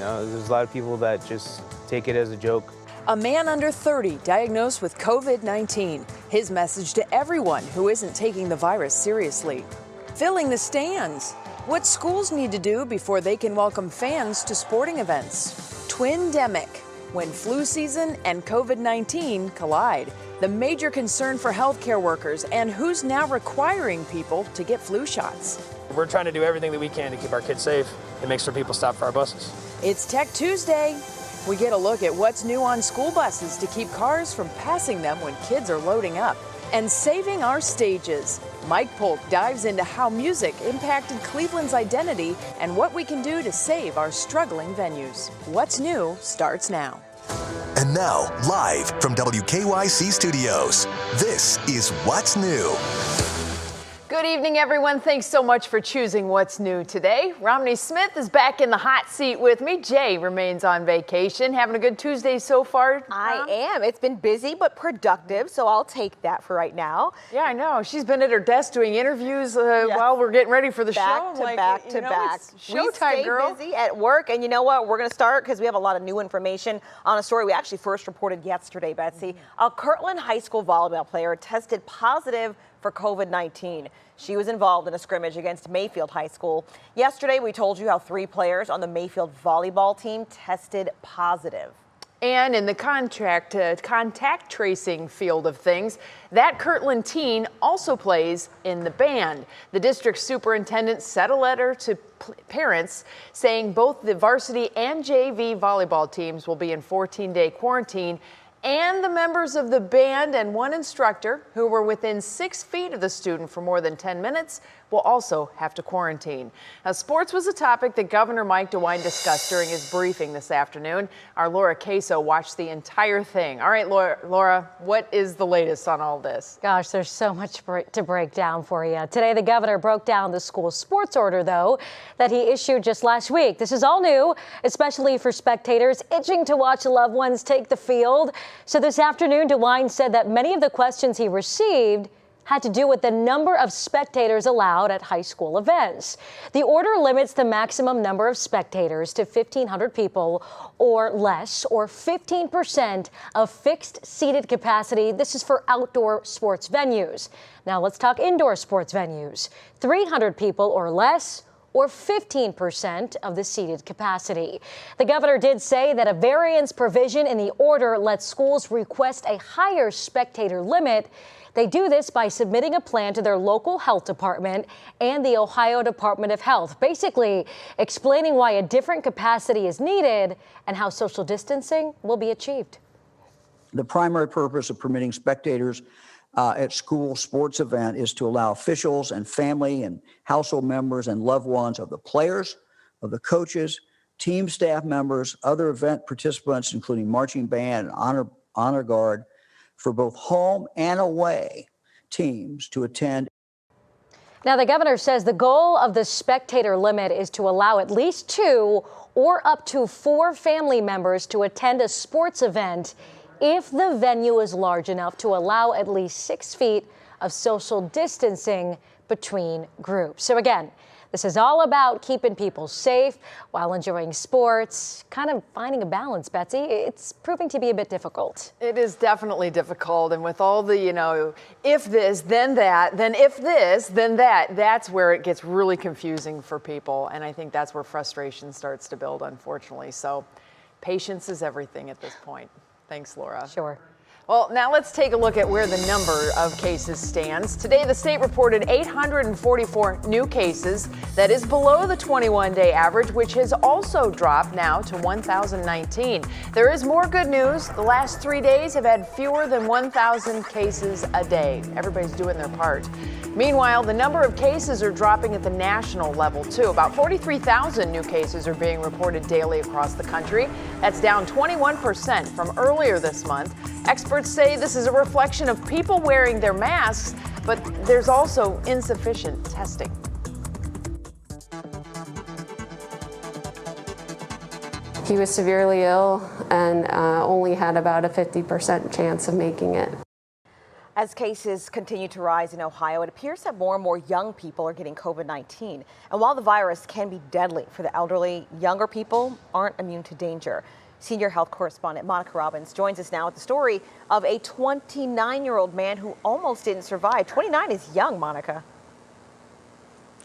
There's a lot of people that just take it as a joke. A man under 30 diagnosed with COVID-19. His message to everyone who isn't taking the virus seriously. Filling the stands. What schools need to do before they can welcome fans to sporting events. Twin-demic, when flu season and COVID-19 collide. The major concern for healthcare workers and who's now requiring people to get flu shots. We're trying to do everything that we can to keep our kids safe and make sure people stop for our buses. It's Tech Tuesday. We get a look at what's new on school buses to keep cars from passing them when kids are loading up. And saving our stages. Mike Polk dives into how music impacted Cleveland's identity and what we can do to save our struggling venues. What's new starts now. And now, live from WKYC Studios, this is What's New. Good evening, everyone. Thanks so much for choosing What's New today. Romney Smith is back in the hot seat with me. Jay remains on vacation. Having a good Tuesday so far? I am. It's been busy but productive, so I'll take that for right now. Yeah, I know. She's been at her desk doing interviews while we're getting ready for the show. Back to back. Showtime, girl. Busy at work, and you know what? We're going to start because we have a lot of new information on a story we actually first reported yesterday, Betsy. A Kirtland High School volleyball player tested positive for COVID-19. She was involved in a scrimmage against Mayfield High School. Yesterday, we told you how 3 players on the Mayfield volleyball team tested positive. And in the contact tracing field of things, that Kirtland teen also plays in the band. The district superintendent sent a letter to parents saying both the varsity and JV volleyball teams will be in 14-day quarantine, and the members of the band and one instructor who were within 6 feet of the student for more than 10 minutes will also have to quarantine. Now, sports was a topic that Governor Mike DeWine discussed during his briefing this afternoon. Our Laura Queso watched the entire thing. All right, Laura, what is the latest on all this? Gosh, there's so much to break down for you. Today, the governor broke down the school sports order, though, that he issued just last week. This is all new, especially for spectators itching to watch loved ones take the field. So this afternoon, DeWine said that many of the questions he received had to do with the number of spectators allowed at high school events. The order limits the maximum number of spectators to 1,500 people or less, or 15% of fixed seated capacity. This is for outdoor sports venues. Now let's talk indoor sports venues. 300 people or less, or 15% of the seated capacity. The governor did say that a variance provision in the order lets schools request a higher spectator limit. They do this by submitting a plan to their local health department and the Ohio Department of Health, basically explaining why a different capacity is needed and how social distancing will be achieved. The primary purpose of permitting spectators at school sports event is to allow officials and family and household members and loved ones of the players, of the coaches, team staff members, other event participants, including marching band and honor guard, for both home and away teams to attend. Now, the governor says the goal of the spectator limit is to allow at least 2 or up to 4 family members to attend a sports event if the venue is large enough to allow at least 6 feet of social distancing between groups. So again, this is all about keeping people safe while enjoying sports, kind of finding a balance, Betsy. It's proving to be a bit difficult. It is definitely difficult. And with all the, if this, then that, then if this, then that, that's where it gets really confusing for people. And I think that's where frustration starts to build, unfortunately. So patience is everything at this point. Thanks, Laura. Sure. Well, now let's take a look at where the number of cases stands. Today, the state reported 844 new cases. That is below the 21-day average, which has also dropped now to 1,019. There is more good news. The last 3 days have had fewer than 1,000 cases a day. Everybody's doing their part. Meanwhile, the number of cases are dropping at the national level, too. About 43,000 new cases are being reported daily across the country. That's down 21% from earlier this month. Experts say this is a reflection of people wearing their masks, but there's also insufficient testing. He was severely ill and only had about a 50% chance of making it. As cases continue to rise in Ohio, it appears that more and more young people are getting COVID-19. And while the virus can be deadly for the elderly, younger people aren't immune to danger. Senior health correspondent Monica Robbins joins us now with the story of a 29-year-old man who almost didn't survive. 29 is young, Monica.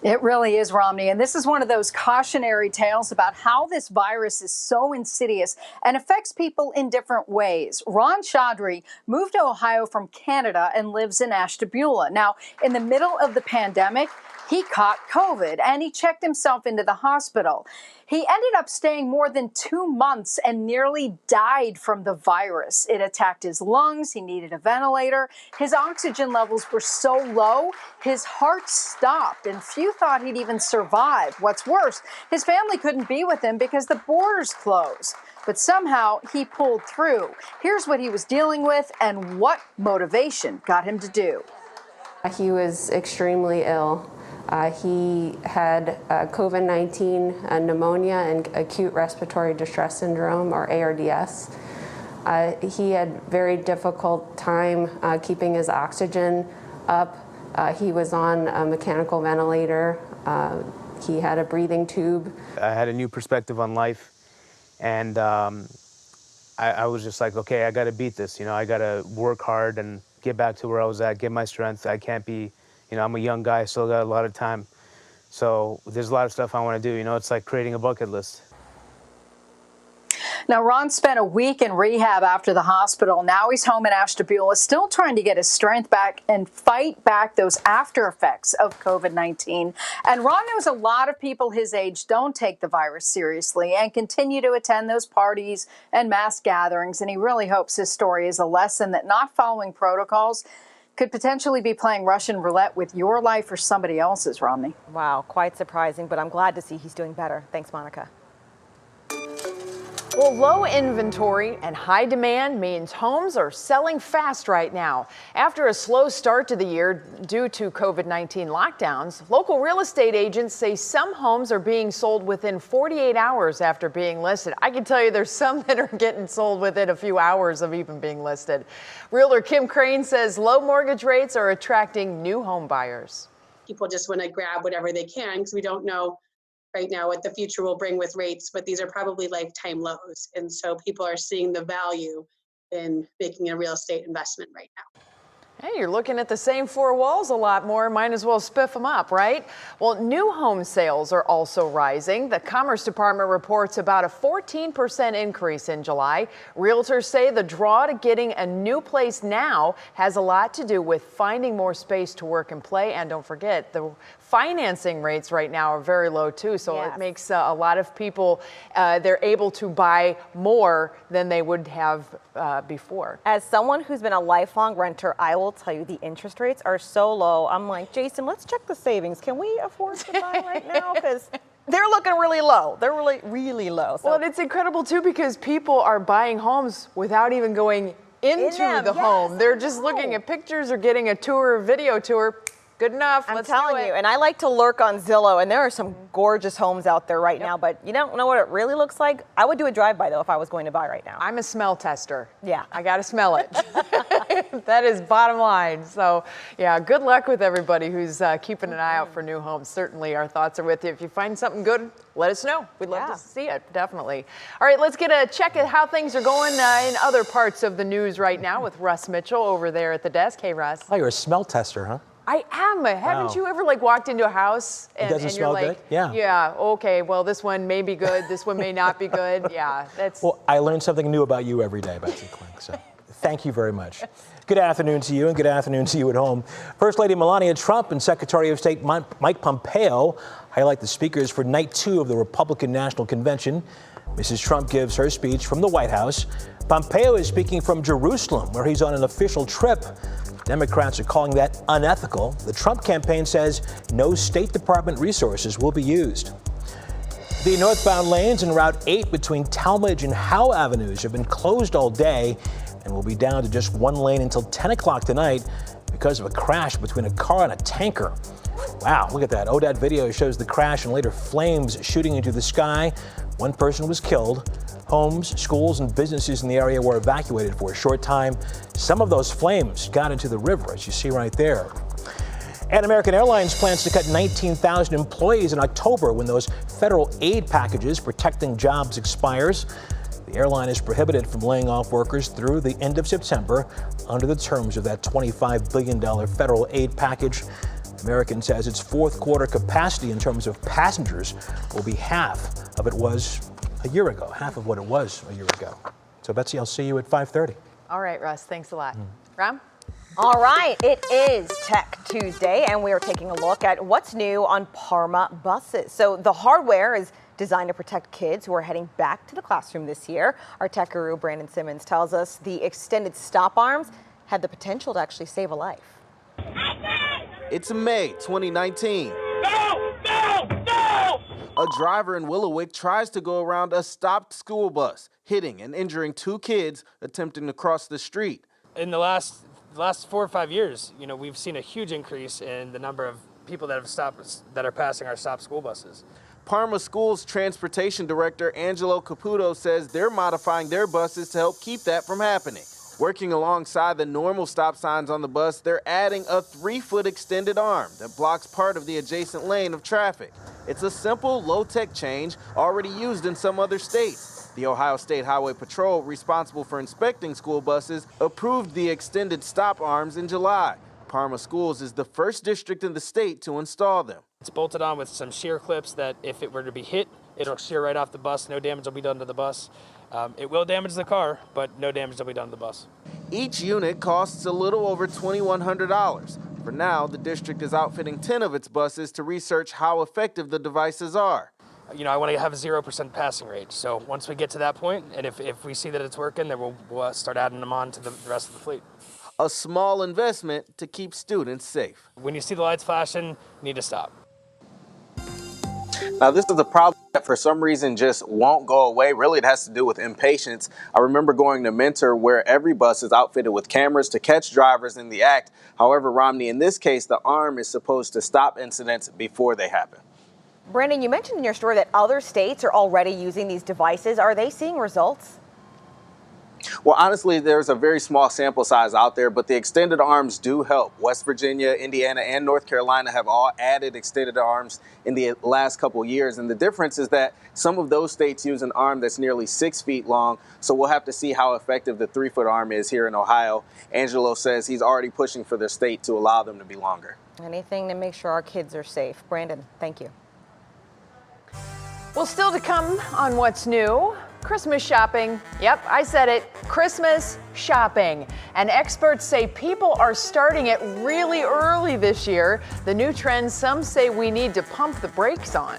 It really is, Romney. And this is one of those cautionary tales about how this virus is so insidious and affects people in different ways. Ron Chaudhry moved to Ohio from Canada and lives in Ashtabula. Now, in the middle of the pandemic, he caught COVID and he checked himself into the hospital. He ended up staying more than 2 months and nearly died from the virus. It attacked his lungs. He needed a ventilator. His oxygen levels were so low, his heart stopped, and few thought he'd even survive. What's worse, his family couldn't be with him because the borders closed. But somehow he pulled through. Here's what he was dealing with and what motivation got him to do. He was extremely ill. He had COVID-19 pneumonia and acute respiratory distress syndrome, or ARDS. He had very difficult time keeping his oxygen up. He was on a mechanical ventilator. He had a breathing tube. I had a new perspective on life, and I was just like, okay, I got to beat this. You know, I got to work hard and get back to where I was at, get my strength. I can't be, you know, I'm a young guy, still got a lot of time. So there's a lot of stuff I want to do. You know, it's like creating a bucket list. Now, Ron spent a week in rehab after the hospital. Now he's home in Ashtabula, still trying to get his strength back and fight back those after effects of COVID-19. And Ron knows a lot of people his age don't take the virus seriously and continue to attend those parties and mass gatherings. And he really hopes his story is a lesson that not following protocols could potentially be playing Russian roulette with your life or somebody else's, Romney. Wow, quite surprising, but I'm glad to see he's doing better. Thanks, Monica. Well, low inventory and high demand means homes are selling fast right now. After a slow start to the year due to COVID-19 lockdowns, local real estate agents say some homes are being sold within 48 hours after being listed. I can tell you there's some that are getting sold within a few hours of even being listed. Realtor Kim Crane says low mortgage rates are attracting new home buyers. People just want to grab whatever they can because we don't know right now what the future will bring with rates, but these are probably lifetime lows. And so people are seeing the value in making a real estate investment right now. Hey, you're looking at the same four walls a lot more. Might as well spiff them up, right? Well, new home sales are also rising. The Commerce Department reports about a 14% increase in July. Realtors say the draw to getting a new place now has a lot to do with finding more space to work and play. And don't forget, the financing rates right now are very low too, so Yes. It makes a lot of people, they're able to buy more than they would have before. As someone who's been a lifelong renter, I will tell you the interest rates are so low. I'm like, Jason, let's check the savings. Can we afford to buy right now? Because they're looking really low. They're really, really low. So. Well, and it's incredible too because people are buying homes without even going into the home. They're just looking at pictures or getting a tour, video tour. Good enough. I'm Let's telling do it. you, and I like to lurk on Zillow, and there are some gorgeous homes out there right now, but you don't know what it really looks like. I would do a drive-by, though, if I was going to buy right now. I'm a smell tester. Yeah. I got to smell it. That is bottom line. So, yeah, good luck with everybody who's keeping an eye out for new homes. Certainly, our thoughts are with you. If you find something good, let us know. We'd love to see it, definitely. All right, let's get a check at how things are going in other parts of the news right now with Russ Mitchell over there at the desk. Hey, Russ. Oh, you're a smell tester, huh? I am. Haven't you ever walked into a house and, doesn't and you're smell like, good? Yeah. Yeah, okay, well, this one may be good. This one may not be good. Yeah, that's. Well, I learn something new about you every day, Betsy Kling. So thank you very much. Good afternoon to you and good afternoon to you at home. First Lady Melania Trump and Secretary of State Mike Pompeo highlight the speakers for night 2 of the Republican National Convention. Mrs. Trump gives her speech from the White House. Pompeo is speaking from Jerusalem, where he's on an official trip. Democrats are calling that unethical. The Trump campaign says no State Department resources will be used. The northbound lanes in Route 8 between Talmadge and Howe Avenues have been closed all day and will be down to just one lane until 10 o'clock tonight because of a crash between a car and a tanker. Wow, look at that. ODAT video shows the crash and later flames shooting into the sky. One person was killed. Homes, schools, and businesses in the area were evacuated for a short time. Some of those flames got into the river, as you see right there. And American Airlines plans to cut 19,000 employees in October when those federal aid packages protecting jobs expires. The airline is prohibited from laying off workers through the end of September under the terms of that $25 billion federal aid package. American says its fourth quarter capacity in terms of passengers will be half of it was a year ago, half of what it was a year ago. So, Betsy, I'll see you at 5:30. All right, Russ, thanks a lot. Ram? All right, it is Tech Tuesday, and we are taking a look at what's new on Parma buses. So the hardware is designed to protect kids who are heading back to the classroom this year. Our tech guru, Brandon Simmons, tells us the extended stop arms had the potential to actually save a life. It's May 2019. No! A driver in Willowick tries to go around a stopped school bus, hitting and injuring two kids attempting to cross the street. In the last 4 or 5 years, we've seen a huge increase in the number of people that are passing our stopped school buses. Parma Schools Transportation Director Angelo Caputo says they're modifying their buses to help keep that from happening. Working alongside the normal stop signs on the bus, they're adding a 3-foot extended arm that blocks part of the adjacent lane of traffic. It's a simple, low-tech change already used in some other states. The Ohio State Highway Patrol, responsible for inspecting school buses, approved the extended stop arms in July. Parma Schools is the first district in the state to install them. It's bolted on with some shear clips that if it were to be hit, it'll shear right off the bus. No damage will be done to the bus. It will damage the car, but no damage will be done to the bus. Each unit costs a little over $2,100. For now, the district is outfitting 10 of its buses to research how effective the devices are. I want to have a 0% passing rate. So once we get to that point, and if we see that it's working, then we'll start adding them on to the rest of the fleet. A small investment to keep students safe. When you see the lights flashing, you need to stop. Now, this is a problem that for some reason just won't go away. Really, it has to do with impatience. I remember going to Mentor where every bus is outfitted with cameras to catch drivers in the act. However, Romney, in this case, the arm is supposed to stop incidents before they happen. Brandon, you mentioned in your story that other states are already using these devices. Are they seeing results? Well, honestly, there's a very small sample size out there, but the extended arms do help. West Virginia, Indiana, and North Carolina have all added extended arms in the last couple of years. And the difference is that some of those states use an arm that's nearly 6 feet long. So we'll have to see how effective the 3-foot arm is here in Ohio. Angelo says he's already pushing for their state to allow them to be longer. Anything to make sure our kids are safe. Brandon, thank you. Well, still to come on what's new. Christmas shopping. Yep, I said it. Christmas shopping. And experts say people are starting it really early this year. The new trend some say we need to pump the brakes on.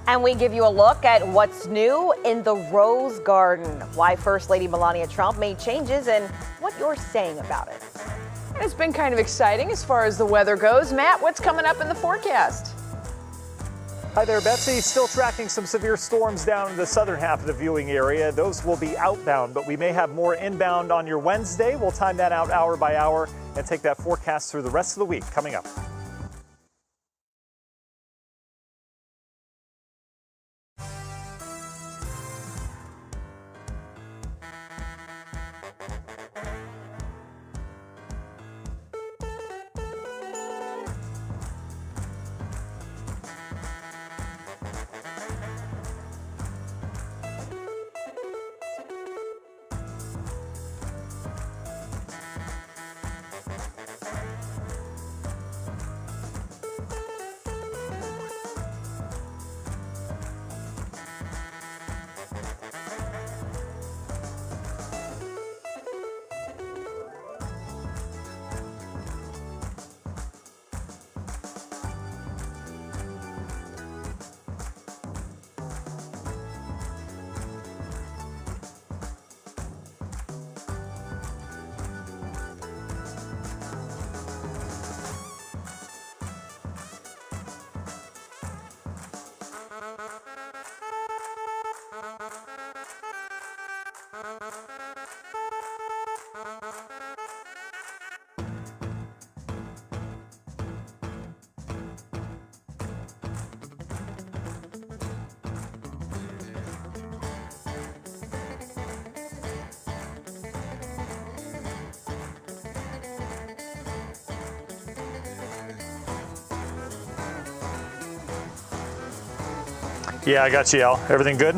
And we give you a look at what's new in the Rose Garden, why First Lady Melania Trump made changes, and what you're saying about it. It's been kind of exciting as far as the weather goes. Matt, what's coming up in the forecast? Hi there, Betsy. Still tracking some severe storms down in the southern half of the viewing area. Those will be outbound, but we may have more inbound on your Wednesday. We'll time that out hour by hour and take that forecast through the rest of the week coming up. Yeah, I got you, Al. Everything good?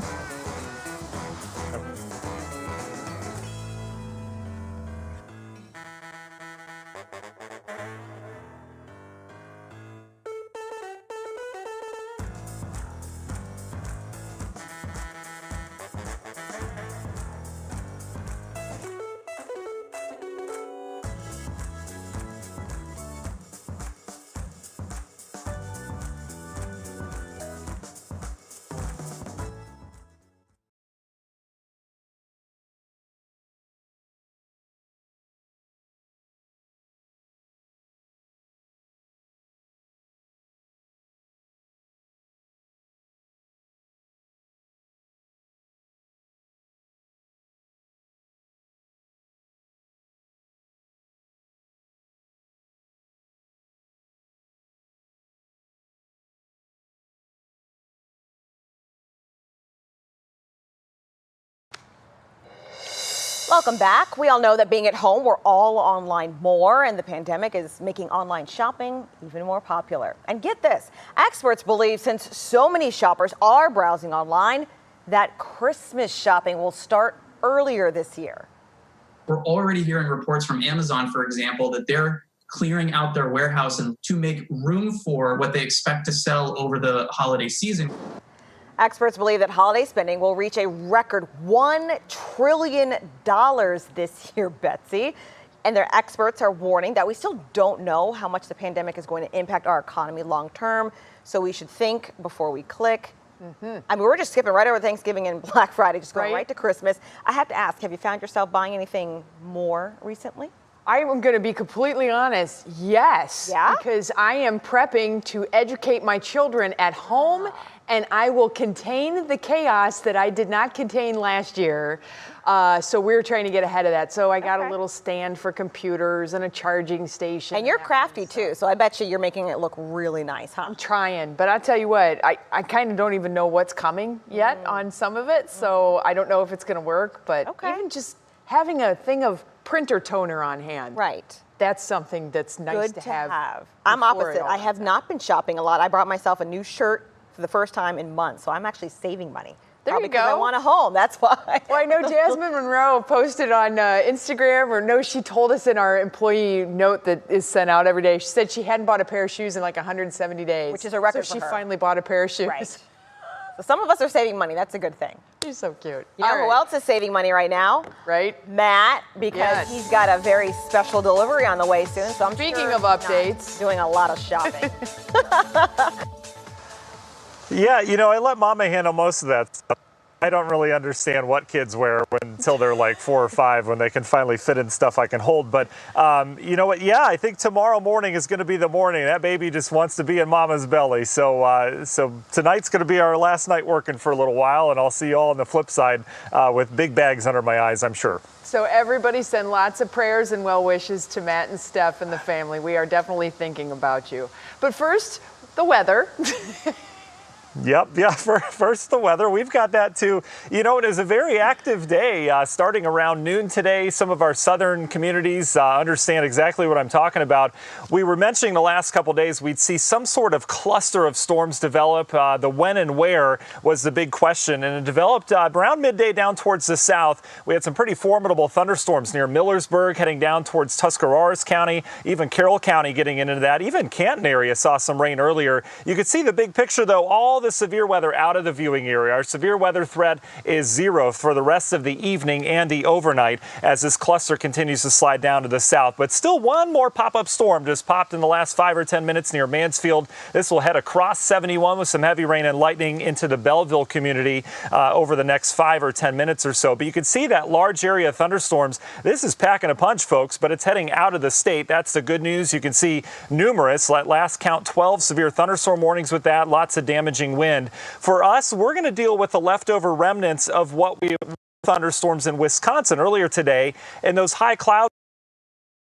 Welcome back. We all know that being at home, we're all online more, and the pandemic is making online shopping even more popular. And get this, experts believe since so many shoppers are browsing online, that Christmas shopping will start earlier this year. We're already hearing reports from Amazon, for example, that they're clearing out their warehouse and to make room for what they expect to sell over the holiday season. Experts believe that holiday spending will reach a record $1 trillion this year, Betsy. And their experts are warning that we still don't know how much the pandemic is going to impact our economy long term. So we should think before we click. I mean, we're just skipping right over Thanksgiving and Black Friday, just going right to Christmas. I have to ask, have you found yourself buying anything more recently? I am going to be completely honest, yes. Yeah? Because I am prepping to educate my children at home, and I will contain the chaos that I did not contain last year. So we're trying to get ahead of that. So I got a little stand for computers and a charging station. And you're crafty too, so I bet you're making it look really nice, huh? I'm trying, but I tell you what, I kind of don't even know what's coming yet on some of it, so I don't know if it's going to work, but even just having a thing of printer toner on hand. Right. That's something that's nice Good to have. I'm opposite. I have not been shopping a lot. I bought myself a new shirt for the first time in months, so I'm actually saving money. There Probably you go. because I want a home, that's why. Well, I know Jasmine Monroe posted on Instagram, or no, she told us in our employee note that is sent out every day. She said she hadn't bought a pair of shoes in like 170 days. Which is a record so for she her. finally bought a pair of shoes. Right. So some of us are saving money. That's a good thing. You're so cute. You know who else is saving money right now? Right. Matt, because he's got a very special delivery on the way soon. So I'm Speaking of updates, doing a lot of shopping. Yeah, you know, I let Mama handle most of that stuff. I don't really understand what kids wear until they're like 4 or 5, when they can finally fit in stuff I can hold. But you know what? Yeah, I think tomorrow morning is going to be the morning. That baby just wants to be in Mama's belly. So tonight's going to be our last night working for a little while, and I'll see you all on the flip side with big bags under my eyes, I'm sure. So everybody send lots of prayers and well wishes to Matt and Steph and the family. We are definitely thinking about you. But first, the weather. Yep, yeah, first the weather. We've got that too. You know, it is a very active day starting around noon today. Some of our southern communities understand exactly what I'm talking about. We were mentioning the last couple days we'd see some sort of cluster of storms develop. The when and where was the big question, and it developed around midday down towards the south. We had some pretty formidable thunderstorms near Millersburg heading down towards Tuscarawas County, even Carroll County getting into that. Even Canton area saw some rain earlier. You could see the big picture though, all the severe weather out of the viewing area. Our severe weather threat is 0 for the rest of the evening and the overnight as this cluster continues to slide down to the south. But still one more pop-up storm just popped in the last 5 or 10 minutes near Mansfield. This will head across 71 with some heavy rain and lightning into the Belleville community over the next 5 or 10 minutes or so. But you can see that large area of thunderstorms. This is packing a punch, folks, but it's heading out of the state. That's the good news. You can see numerous, at last count, 12 severe thunderstorm warnings with that. Lots of damaging wind. For us, we're going to deal with the leftover remnants of what we thunderstorms in Wisconsin earlier today, and those high clouds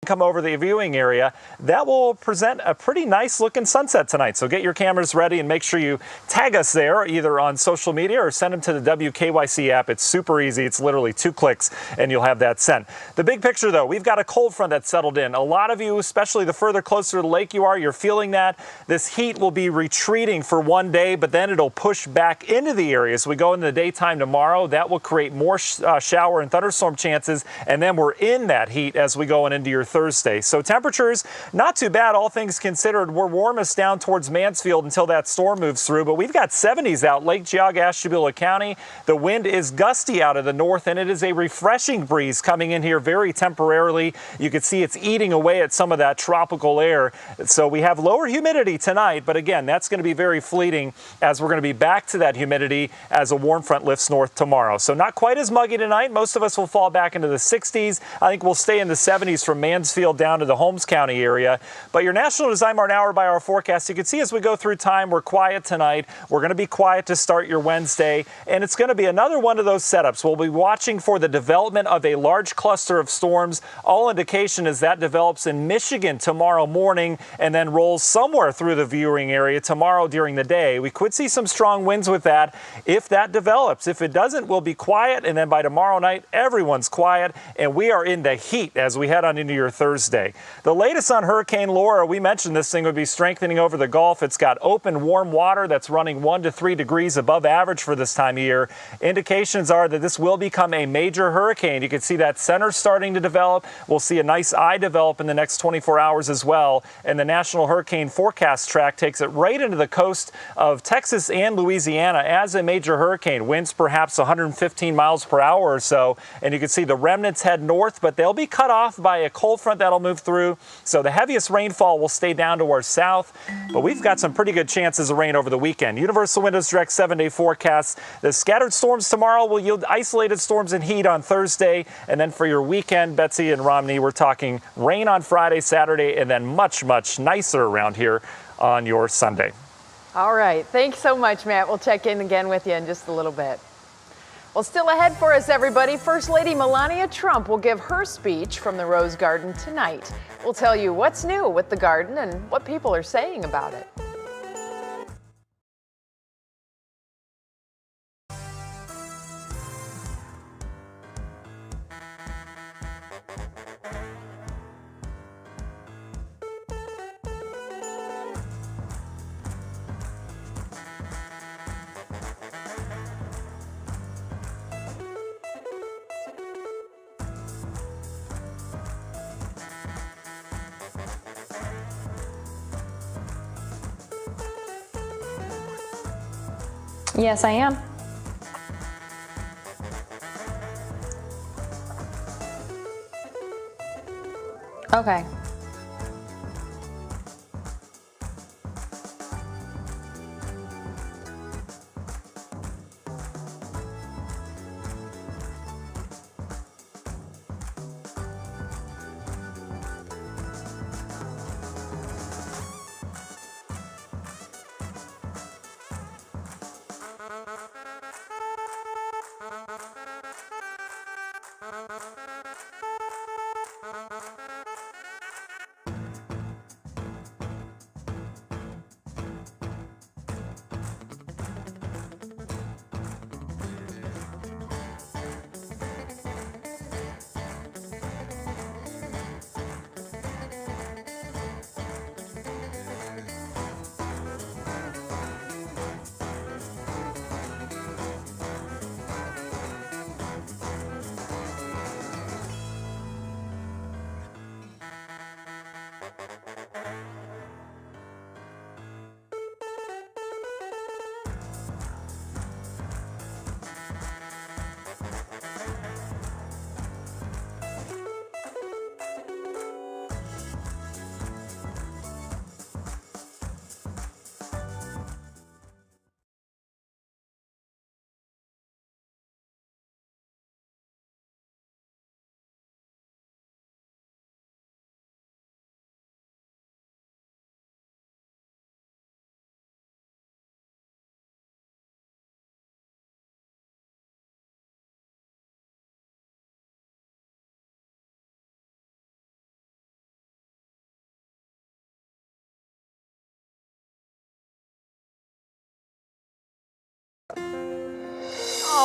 come over the viewing area, that will present a pretty nice looking sunset tonight. So get your cameras ready and make sure you tag us there either on social media or send them to the WKYC app. It's super easy. It's literally 2 clicks and you'll have that sent. The big picture though, we've got a cold front that's settled in. A lot of you, especially the further closer to the lake you are, you're feeling that. This heat will be retreating for one day, but then it'll push back into the area as we go into the daytime tomorrow. That will create more shower and thunderstorm chances, and then we're in that heat as we go into your Thursday. So temperatures, not too bad, all things considered. We're warmest down towards Mansfield until that storm moves through, but we've got 70s out Lake Geauga, Ashtabula County. The wind is gusty out of the north, and it is a refreshing breeze coming in here very temporarily. You can see it's eating away at some of that tropical air. So we have lower humidity tonight, but again, that's going to be very fleeting as we're going to be back to that humidity as a warm front lifts north tomorrow. So not quite as muggy tonight. Most of us will fall back into the 60s. I think we'll stay in the 70s from Mansfield down to the Holmes County area. But your National Design Mart hour by hour forecast, you can see as we go through time, we're quiet tonight. We're going to be quiet to start your Wednesday, and it's going to be another one of those setups. We'll be watching for the development of a large cluster of storms. All indication is that develops in Michigan tomorrow morning and then rolls somewhere through the viewing area tomorrow during the day. We could see some strong winds with that if that develops. If it doesn't, we'll be quiet, and then by tomorrow night, everyone's quiet, and we are in the heat as we head on into your Thursday. The latest on Hurricane Laura, we mentioned this thing would be strengthening over the Gulf. It's got open, warm water that's running 1 to 3 degrees above average for this time of year. Indications are that this will become a major hurricane. You can see that center starting to develop. We'll see a nice eye develop in the next 24 hours as well, and the National Hurricane Forecast Track takes it right into the coast of Texas and Louisiana as a major hurricane. Winds perhaps 115 miles per hour or so, and you can see the remnants head north, but they'll be cut off by a cold front that'll move through. So the heaviest rainfall will stay down to our south, but we've got some pretty good chances of rain over the weekend. Universal Windows Direct 7-day forecast. The scattered storms tomorrow will yield isolated storms and heat on Thursday, and then for your weekend, Betsy and Romney, we're talking rain on Friday, Saturday, and then much, much nicer around here on your Sunday. All right. Thanks so much, Matt. We'll check in again with you in just a little bit. Well, still ahead for us, everybody. First Lady Melania Trump will give her speech from the Rose Garden tonight. We'll tell you what's new with the garden and what people are saying about it. Yes, I am. Okay.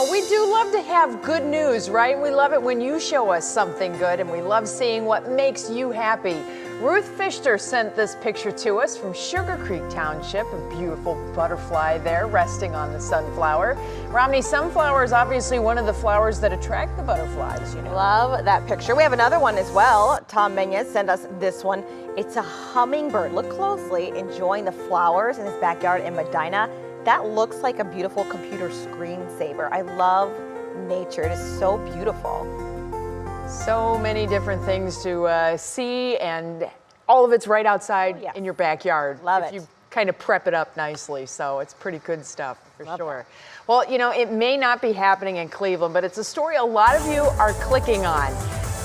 Oh, we do love to have good news, right? We love it when you show us something good, and we love seeing what makes you happy. Ruth Fischer sent this picture to us from Sugar Creek Township, a beautiful butterfly there resting on the sunflower. Romney, sunflower is obviously one of the flowers that attract the butterflies, you know. Love that picture. We have another one as well. Tom Menyes sent us this one. It's a hummingbird. Look closely, enjoying the flowers in his backyard in Medina. That looks like a beautiful computer screensaver. I love nature. It is so beautiful. So many different things to see, and all of it's right outside in your backyard. Love if it. you kind of prep it up nicely, so it's pretty good stuff for sure. Well, you know, it may not be happening in Cleveland, but it's a story a lot of you are clicking on.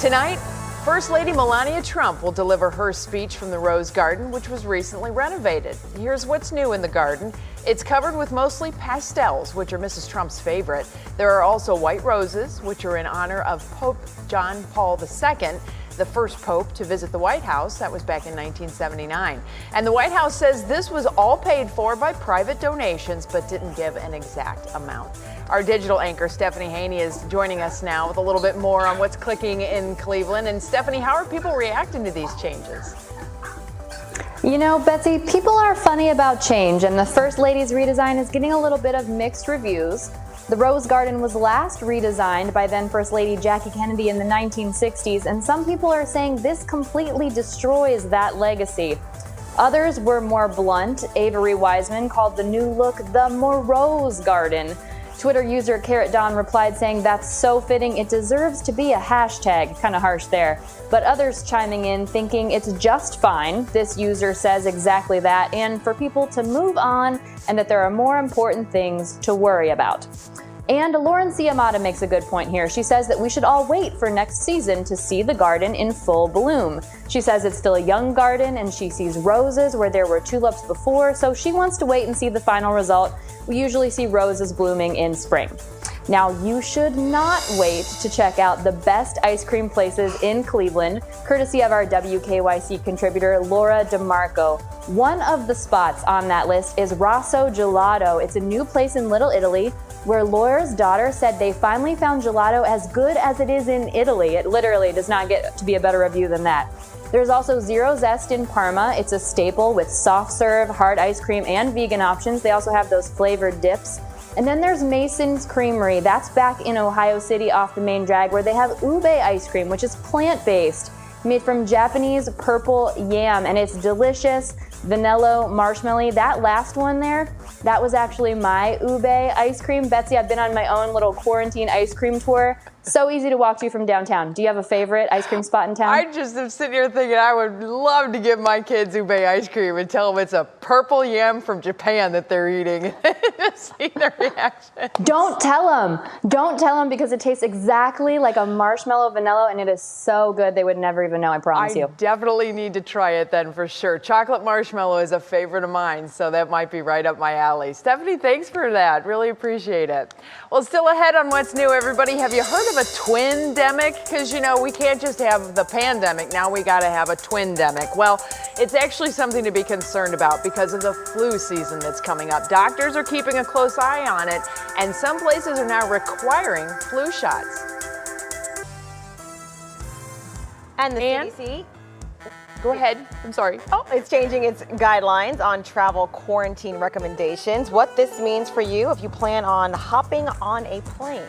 Tonight, First Lady Melania Trump will deliver her speech from the Rose Garden, which was recently renovated. Here's what's new in the garden. It's covered with mostly pastels, which are Mrs. Trump's favorite. There are also white roses, which are in honor of Pope John Paul II, the first pope to visit the White House. That was back in 1979. And the White House says this was all paid for by private donations, but didn't give an exact amount. Our digital anchor, Stephanie Haney, is joining us now with a little bit more on what's clicking in Cleveland. And Stephanie, how are people reacting to these changes? You know, Betsy, people are funny about change, and the First Lady's redesign is getting a little bit of mixed reviews. The Rose Garden was last redesigned by then First Lady Jackie Kennedy in the 1960s, and some people are saying this completely destroys that legacy. Others were more blunt. Avery Wiseman called the new look the Morose Garden. Twitter user Carrot Dawn replied saying that's so fitting, it deserves to be a hashtag. Kind of harsh there. But others chiming in thinking it's just fine. This user says exactly that, and for people to move on and that there are more important things to worry about. And Lauren Ciamata makes a good point here. She says that we should all wait for next season to see the garden in full bloom. She says it's still a young garden and she sees roses where there were tulips before, so she wants to wait and see the final result. We usually see roses blooming in spring. Now, you should not wait to check out the best ice cream places in Cleveland, courtesy of our WKYC contributor, Laura DeMarco. One of the spots on that list is Rosso Gelato. It's a new place in Little Italy where Laura's daughter said they finally found gelato as good as it is in Italy. It literally does not get to be a better review than that. There's also Zero Zest in Parma. It's a staple with soft serve, hard ice cream, and vegan options. They also have those flavored dips. And then there's Mason's Creamery. That's back in Ohio City off the main drag, where they have ube ice cream, which is plant-based, made from Japanese purple yam, and it's delicious. Vanilla marshmallow. That last one there, that was actually my ube ice cream. Betsy, I've been on my own little quarantine ice cream tour. So easy to walk to from downtown. Do you have a favorite ice cream spot in town? I just am sitting here thinking I would love to give my kids ube ice cream and tell them it's a purple yam from Japan that they're eating. Just see their reaction. Don't tell them. Don't tell them, because it tastes exactly like a marshmallow vanilla, and it is so good they would never even know, I promise you. I definitely need to try it then for sure. Chocolate marshmallow is a favorite of mine, so that might be right up my alley. Stephanie, thanks for that. Really appreciate it. Well, still ahead on what's new, everybody. Have you heard of a twin-demic? Because, you know, we can't just have the pandemic. Now we got to have a twin-demic. Well, it's actually something to be concerned about because of the flu season that's coming up. Doctors are keeping a close eye on it, and some places are now requiring flu shots. And the CDC? Go ahead. I'm sorry. Oh, it's changing its guidelines on travel quarantine recommendations. What this means for you if you plan on hopping on a plane.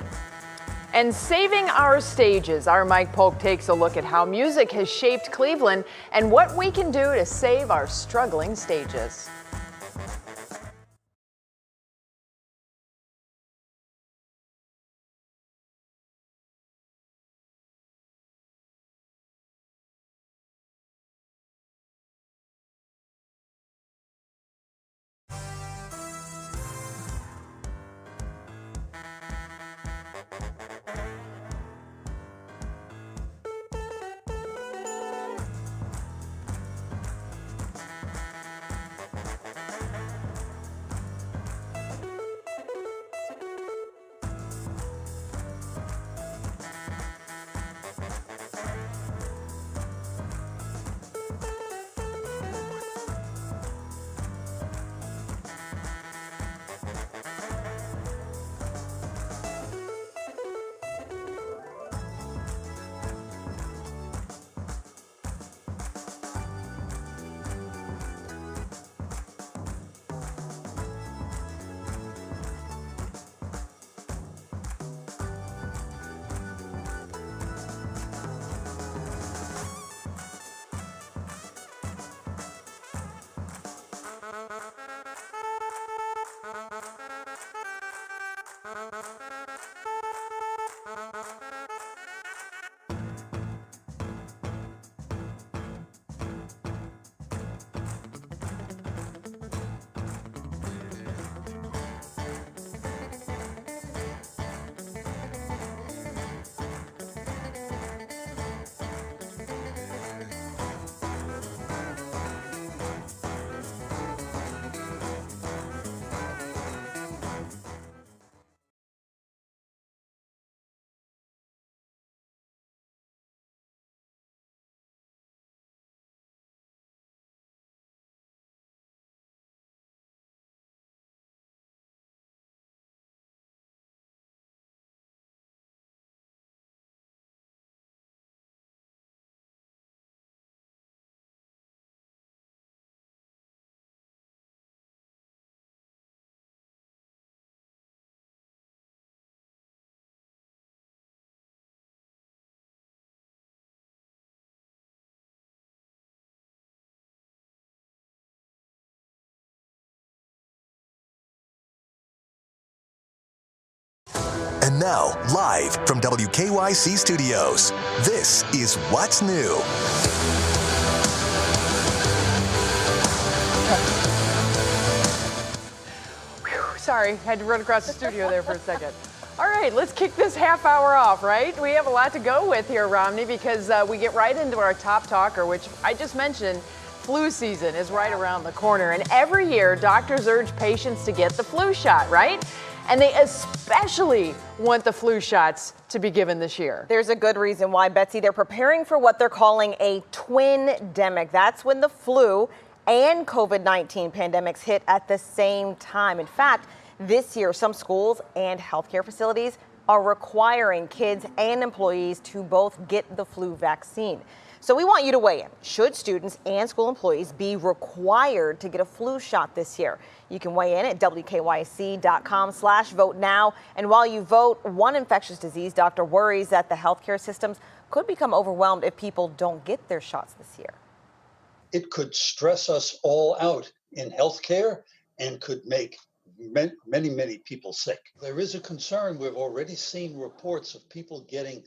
And saving our stages, our Mike Polk takes a look at how music has shaped Cleveland and what we can do to save our struggling stages. And now, live from WKYC Studios, this is What's New. Sorry, had to run across the studio there for a second. All right, let's kick this half hour off, right? We have a lot to go with here, Romney, because we get right into our top talker, which I just mentioned. Flu season is right around the corner, and every year doctors urge patients to get the flu shot, right? And they especially want the flu shots to be given this year. There's a good reason why, Betsy. They're preparing for what they're calling a twin-demic. That's when the flu and COVID-19 pandemics hit at the same time. In fact, this year, some schools and healthcare facilities are requiring kids and employees to both get the flu vaccine. So we want you to weigh in. Should students and school employees be required to get a flu shot this year? You can weigh in at WKYC.com/vote now. And while you vote, one infectious disease doctor worries that the healthcare systems could become overwhelmed if people don't get their shots this year. It could stress us all out in healthcare and could make many people sick. There is a concern. We've already seen reports of people getting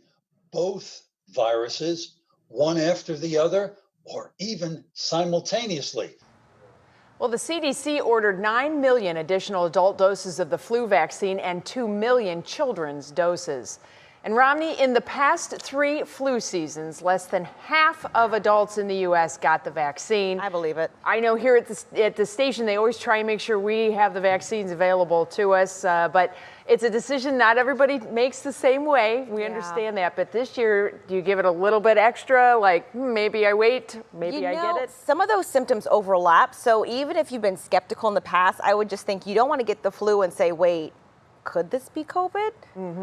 both viruses, one after the other, or even simultaneously. Well, the CDC ordered 9 million additional adult doses of the flu vaccine and 2 million children's doses. And Romney, in the past 3 flu seasons, less than half of adults in the U.S. got the vaccine. I believe it. I know here at the station, they always try and make sure we have the vaccines available to us, but it's a decision not everybody makes the same way. We understand that, but this year, do you give it a little bit extra, like maybe I wait, maybe I get it? Some of those symptoms overlap, so even if you've been skeptical in the past, I would just think you don't want to get the flu and say, wait, could this be COVID?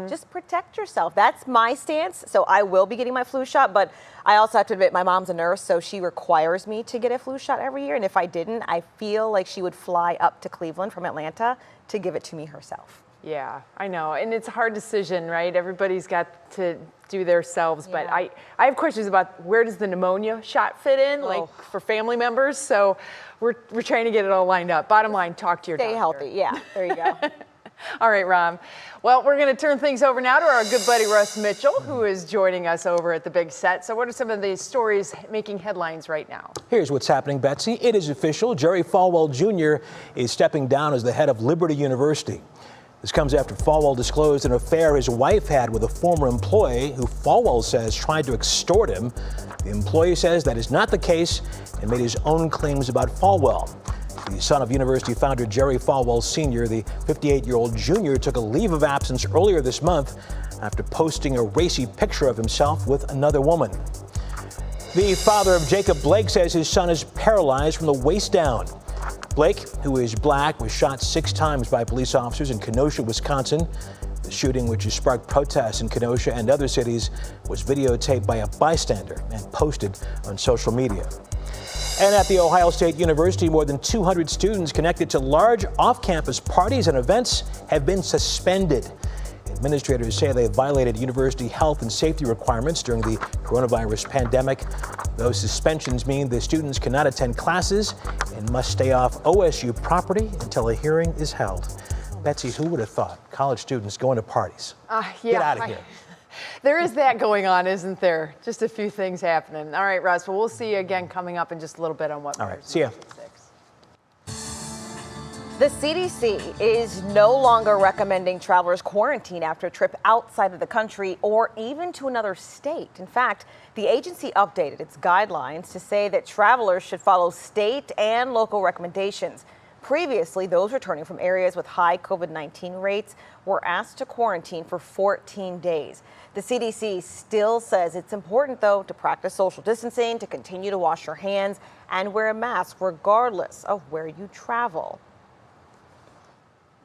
Just protect yourself. That's my stance. So I will be getting my flu shot, but I also have to admit my mom's a nurse, so she requires me to get a flu shot every year. And if I didn't, I feel like she would fly up to Cleveland from Atlanta to give it to me herself. Yeah, I know. And it's a hard decision, right? Everybody's got to do themselves. But I have questions about where does the pneumonia shot fit in, like for family members. So we're trying to get it all lined up. Bottom line, talk to your doctor. Stay healthy. Yeah, there you go. All right, Rom. Well, we're going to turn things over now to our good buddy Russ Mitchell, who is joining us over at the Big Set. So what are some of the stories making headlines right now? Here's what's happening, Betsy. It is official. Jerry Falwell Jr. is stepping down as the head of Liberty University. This comes after Falwell disclosed an affair his wife had with a former employee who Falwell says tried to extort him. The employee says that is not the case and made his own claims about Falwell. The son of university founder Jerry Falwell Sr., the 58-year-old junior, took a leave of absence earlier this month after posting a racy picture of himself with another woman. The father of Jacob Blake says his son is paralyzed from the waist down. Blake, who is black, was shot 6 times by police officers in Kenosha, Wisconsin. The shooting, which has sparked protests in Kenosha and other cities, was videotaped by a bystander and posted on social media. And at The Ohio State University, more than 200 students connected to large off-campus parties and events have been suspended. Administrators say they violated university health and safety requirements during the coronavirus pandemic. Those suspensions mean the students cannot attend classes and must stay off OSU property until a hearing is held. Betsy, who would have thought college students going to parties? Get out of here. There is that going on, isn't there? Just a few things happening. All right, Russ, well, we'll see you again coming up in just a little bit on what. All right, see ya. The CDC is no longer recommending travelers quarantine after a trip outside of the country or even to another state. In fact, the agency updated its guidelines to say that travelers should follow state and local recommendations. Previously, those returning from areas with high COVID-19 rates were asked to quarantine for 14 days. The CDC still says it's important, though, to practice social distancing, to continue to wash your hands, and wear a mask regardless of where you travel.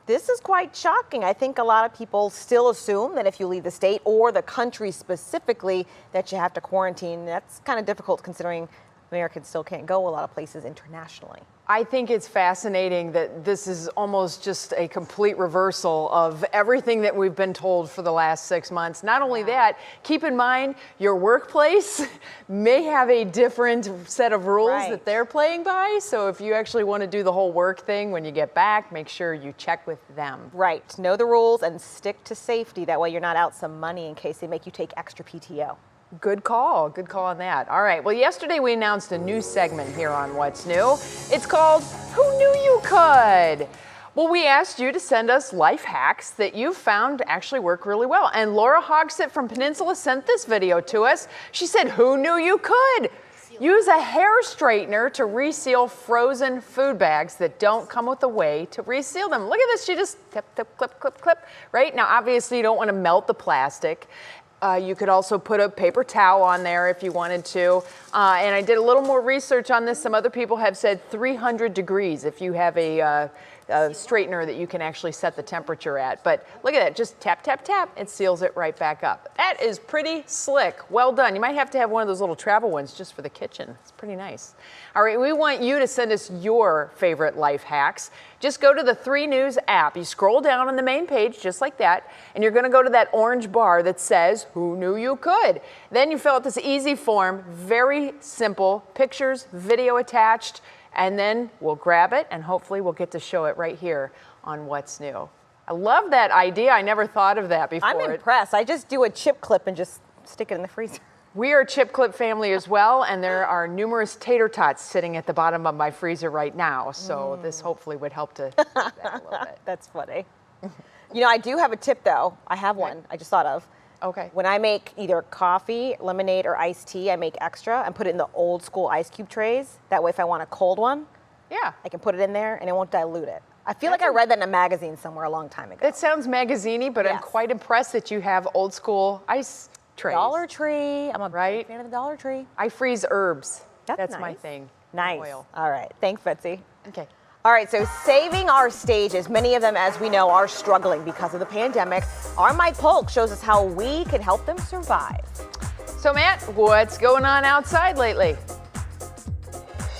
This is quite shocking. I think a lot of people still assume that if you leave the state or the country specifically that you have to quarantine. That's kind of difficult considering Americans still can't go a lot of places internationally. I think it's fascinating that this is almost just a complete reversal of everything that we've been told for the last 6 months. Not only that, keep in mind your workplace may have a different set of rules that they're playing by. So if you actually want to do the whole work thing when you get back, make sure you check with them. Right. Know the rules and stick to safety. That way you're not out some money in case they make you take extra PTO. Good call. Good call on that. All right. Well, yesterday we announced a new segment here on What's New. It's called Who Knew You Could? Well, we asked you to send us life hacks that you found actually work really well. And Laura Hogsett from Peninsula sent this video to us. She said, who knew you could? Use a hair straightener to reseal frozen food bags that don't come with a way to reseal them. Look at this. She just tip, tip, clip, clip, clip. Right? Now, obviously, you don't want to melt the plastic. You could also put a paper towel on there if you wanted to. And I did a little more research on this. Some other people have said 300 degrees if you have a straightener that you can actually set the temperature at. But look at that, just tap, tap, tap, it seals it right back up. That is pretty slick, well done. You might have to have one of those little travel ones just for the kitchen. It's pretty nice. All right, we want you to send us your favorite life hacks. Just go to the 3 News app. You scroll down on the main page just like that, and you're gonna go to that orange bar that says, who knew you could? Then you fill out this easy form, very simple, pictures, video attached, and then we'll grab it and hopefully we'll get to show it right here on What's New. I love that idea. I never thought of that before. I'm impressed. I just do a chip clip and just stick it in the freezer. We are a chip clip family as well, and there are numerous tater tots sitting at the bottom of my freezer right now. So this hopefully would help to do that a little bit. That's funny. You know, I do have a tip though. I have one I just thought of. Okay. When I make either coffee, lemonade, or iced tea, I make extra and put it in the old school ice cube trays. That way if I want a cold one, I can put it in there and it won't dilute it. I feel like I read that in a magazine somewhere a long time ago. It sounds magazine-y, but I'm quite impressed that you have old school ice trays. Dollar Tree. I'm a big fan of the Dollar Tree. I freeze herbs. That's nice. my thing. Nice. Oil. All right. Thanks, Betsy. Okay. All right, so saving our stages, many of them, as we know, are struggling because of the pandemic. Our Mike Polk shows us how we can help them survive. So, Matt, what's going on outside lately?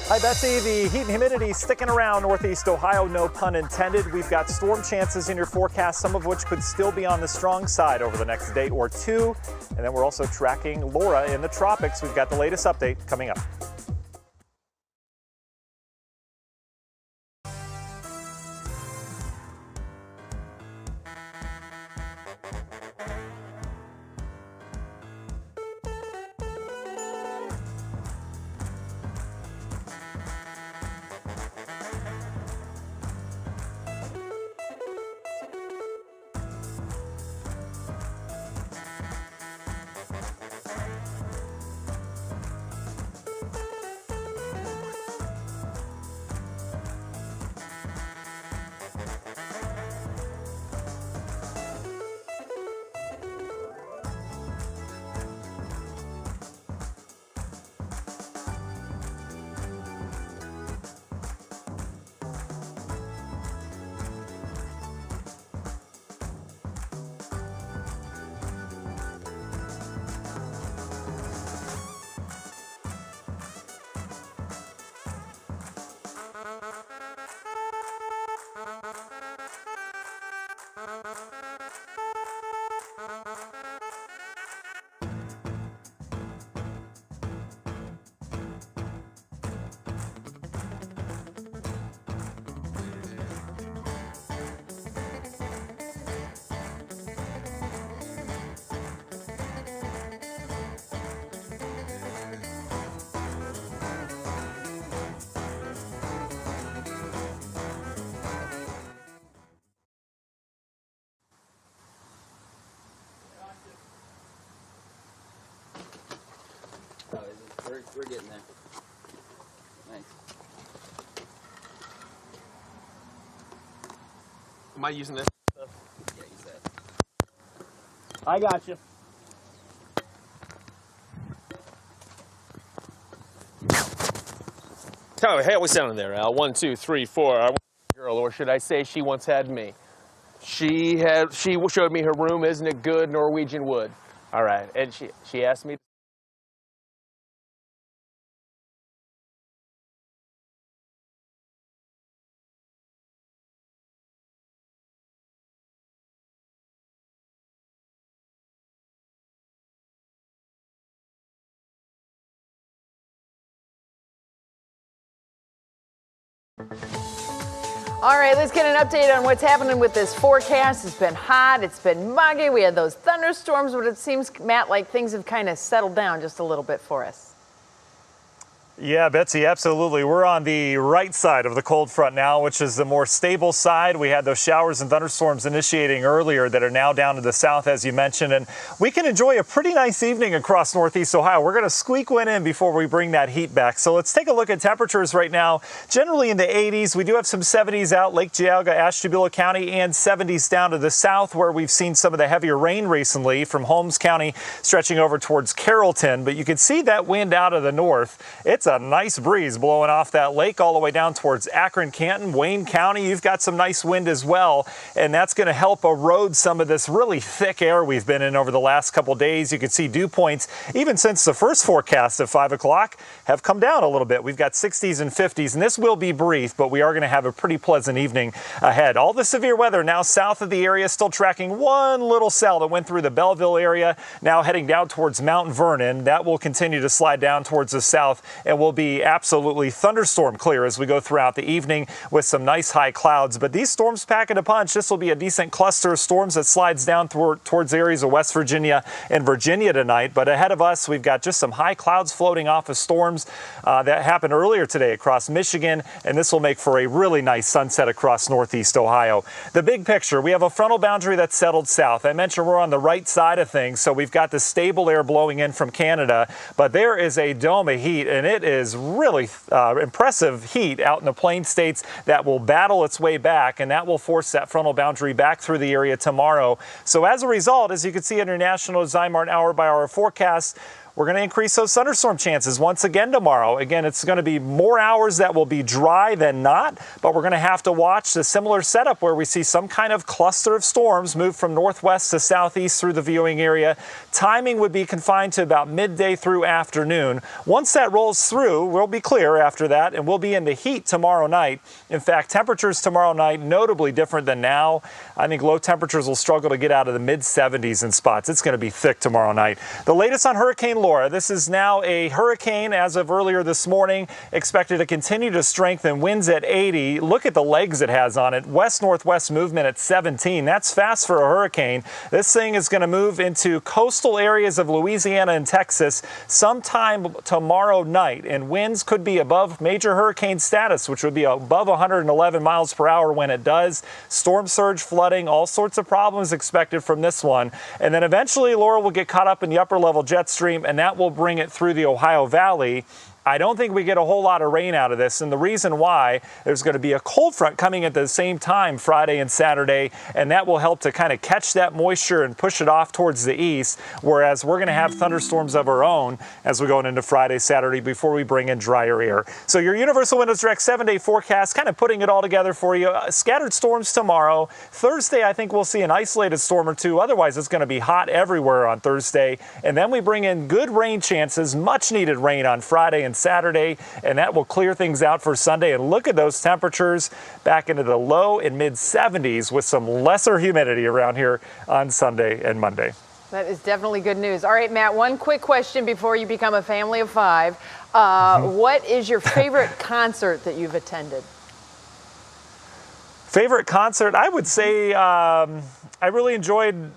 Hi, Betsy. The heat and humidity sticking around Northeast Ohio, no pun intended. We've got storm chances in your forecast, some of which could still be on the strong side over the next day or two. And then we're also tracking Laura in the tropics. We've got the latest update coming up. We're getting there. Nice. Am I using this stuff? Yeah, use that. I got you. Tell me, how we sounding there, Al? 1, 2, 3, 4. I want a girl, or should I say she once had me. She showed me her room. Isn't it good Norwegian wood? All right, and she asked me. All right, let's get an update on what's happening with this forecast. It's been hot, it's been muggy, we had those thunderstorms, but it seems, Matt, like things have kind of settled down just a little bit for us. Yeah, Betsy, absolutely. We're on the right side of the cold front now, which is the more stable side. We had those showers and thunderstorms initiating earlier that are now down to the south, as you mentioned, and we can enjoy a pretty nice evening across Northeast Ohio. We're going to squeak one in before we bring that heat back. So let's take a look at temperatures right now. Generally in the 80s. We do have some 70s out Lake Geauga, Ashtabula County, and 70s down to the south, where we've seen some of the heavier rain recently from Holmes County stretching over towards Carrollton. But you can see that wind out of the north. It's a nice breeze blowing off that lake all the way down towards Akron, Canton, Wayne County. You've got some nice wind as well, and that's going to help erode some of this really thick air we've been in over the last couple days. You can see dew points, even since the first forecast at 5 o'clock, have come down a little bit. We've got 60s and 50s, and this will be brief, but we are going to have a pretty pleasant evening ahead. All the severe weather now south of the area, still tracking one little cell that went through the Belleville area, now heading down towards Mount Vernon. That will continue to slide down towards the south and will be absolutely thunderstorm clear as we go throughout the evening with some nice high clouds. But these storms packing a punch. This will be a decent cluster of storms that slides down towards areas of West Virginia and Virginia tonight. But ahead of us, we've got just some high clouds floating off of storms that happened earlier today across Michigan, and this will make for a really nice sunset across Northeast Ohio. The big picture, we have a frontal boundary that's settled south. I mentioned we're on the right side of things, so we've got the stable air blowing in from Canada, but there is a dome of heat, and it is really impressive heat out in the Plain States that will battle its way back, and that will force that frontal boundary back through the area tomorrow. So as a result, as you can see in your national Zymarn hour-by-hour forecast, we're going to increase those thunderstorm chances once again tomorrow. Again, it's going to be more hours that will be dry than not, but we're going to have to watch the similar setup where we see some kind of cluster of storms move from northwest to southeast through the viewing area. Timing would be confined to about midday through afternoon. Once that rolls through, we'll be clear after that, and we'll be in the heat tomorrow night. In fact, temperatures tomorrow night notably different than now. I think low temperatures will struggle to get out of the mid-70s in spots. It's going to be thick tomorrow night. The latest on Hurricane Laura. This is now a hurricane as of earlier this morning, expected to continue to strengthen, winds at 80. Look at the legs it has on it. West-northwest movement at 17. That's fast for a hurricane. This thing is going to move into coastal areas of Louisiana and Texas sometime tomorrow night, and winds could be above major hurricane status, which would be above 111 miles per hour when it does. Storm surge, flooding, all sorts of problems expected from this one. And then eventually Laura will get caught up in the upper level jet stream, and that will bring it through the Ohio Valley. I don't think we get a whole lot of rain out of this, and the reason why, there's going to be a cold front coming at the same time Friday and Saturday, and that will help to kind of catch that moisture and push it off towards the east, whereas we're going to have thunderstorms of our own as we go into Friday, Saturday before we bring in drier air. So your Universal Windows Direct 7-day forecast, kind of putting it all together for you. Scattered storms tomorrow. Thursday, I think we'll see an isolated storm or two. Otherwise, it's going to be hot everywhere on Thursday, and then we bring in good rain chances, much needed rain on Friday and Saturday, and that will clear things out for Sunday. And look at those temperatures back into the low and mid 70s with some lesser humidity around here on Sunday and Monday. That is definitely good news. All right, Matt, one quick question before you become a family of 5. What is your favorite concert that you've attended? Favorite concert? I would say I really enjoyed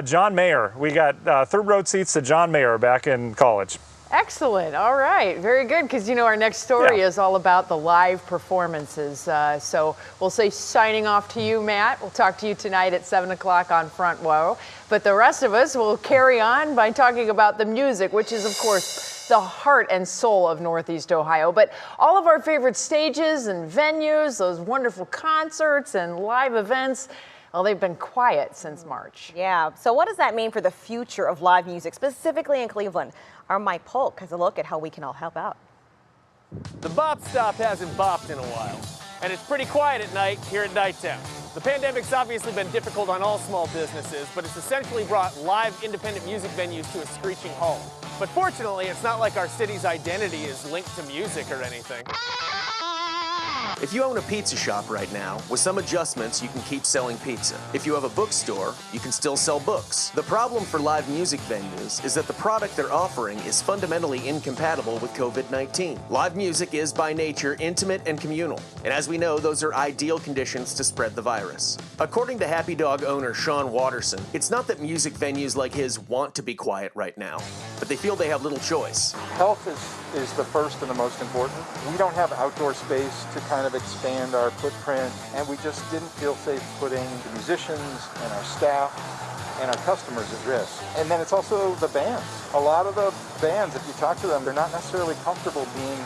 John Mayer. We got third row seats to John Mayer back in college. Excellent. All right. Very good. Because, you know, our next story is all about the live performances. So we'll say signing off to you, Matt. We'll talk to you tonight at 7 o'clock on Front Row. But the rest of us will carry on by talking about the music, which is, of course, the heart and soul of Northeast Ohio. But all of our favorite stages and venues, those wonderful concerts and live events, well, they've been quiet since March. Yeah. So what does that mean for the future of live music, specifically in Cleveland? Our Mike Polk has a look at how we can all help out. The bop stop hasn't bopped in a while, and it's pretty quiet at night here in Nighttown. The pandemic's obviously been difficult on all small businesses, but it's essentially brought live independent music venues to a screeching halt. But fortunately, it's not like our city's identity is linked to music or anything. If you own a pizza shop right now, with some adjustments, you can keep selling pizza. If you have a bookstore, you can still sell books. The problem for live music venues is that the product they're offering is fundamentally incompatible with COVID-19. Live music is, by nature, intimate and communal. And as we know, those are ideal conditions to spread the virus. According to Happy Dog owner Sean Watterson, it's not that music venues like his want to be quiet right now, but they feel they have little choice. Health is the first and the most important. We don't have outdoor space to kind of expand our footprint, and we just didn't feel safe putting the musicians and our staff and our customers at risk. And then it's also the bands. A lot of the bands, if you talk to them, they're not necessarily comfortable being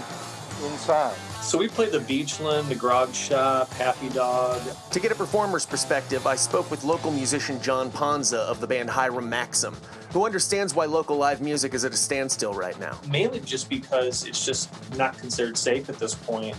inside. So we played the Beachland, the Grog Shop, Happy Dog. To get a performer's perspective, I spoke with local musician John Ponza of the band Hiram Maxim, who understands why local live music is at a standstill right now. Mainly just because it's just not considered safe at this point.